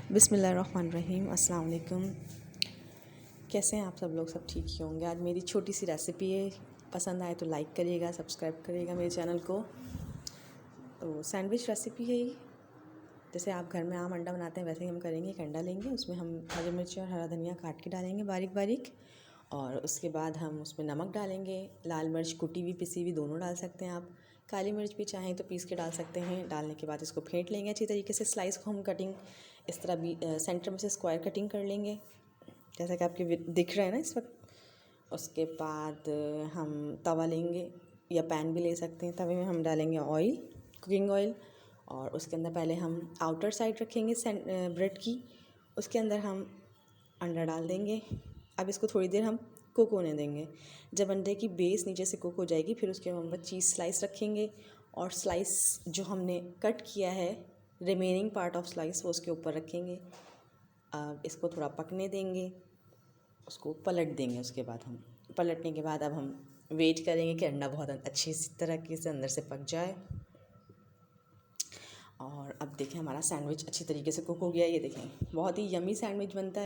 बिस्मिल्लाहिर्रहमानिर्रहीम। अस्सलाम वालेकुम। कैसे हैं आप सब लोग? सब ठीक ही होंगे। आज मेरी छोटी सी रेसिपी है, पसंद आए तो लाइक करिएगा, सब्सक्राइब करिएगा मेरे चैनल को। तो सैंडविच रेसिपी है ये। जैसे आप घर में आम अंडा बनाते हैं वैसे ही हम करेंगे। एक अंडा लेंगे, उसमें हम हरी मिर्च और हरा धनिया काट के डालेंगे बारीक बारीक, और उसके बाद हम उसमें नमक डालेंगे, लाल मिर्च कुटी हुई पिसी हुई दोनों डाल सकते हैं आप, काली मिर्च भी चाहें तो पीस के डाल सकते हैं। डालने के बाद इसको फेंट लेंगे अच्छी तरीके से। स्लाइस को हम कटिंग इस तरह भी सेंटर में से स्क्वायर कटिंग कर लेंगे, जैसा कि आपके दिख रहा है ना इस वक्त। उसके बाद हम तवा लेंगे या पैन भी ले सकते हैं। तवे में हम डालेंगे ऑयल, कुकिंग ऑयल, और उसके अंदर पहले हम आउटर साइड रखेंगे ब्रेड की। उसके अंदर हम अंडा डाल देंगे। अब इसको थोड़ी देर हम कुक होने देंगे। जब अंडे की बेस नीचे से कुक हो जाएगी फिर उसके हम चीज़ स्लाइस रखेंगे, और स्लाइस जो हमने कट किया है रिमेनिंग पार्ट ऑफ स्लाइस वो उसके ऊपर रखेंगे। अब इसको थोड़ा पकने देंगे, उसको पलट देंगे। उसके बाद हम पलटने के बाद अब हम वेट करेंगे कि अंडा बहुत अच्छी तरह से अंदर से पक जाए। और अब देखें हमारा सैंडविच अच्छी तरीके से कुक हो गया। ये देखें बहुत ही यमी सैंडविच बनता है।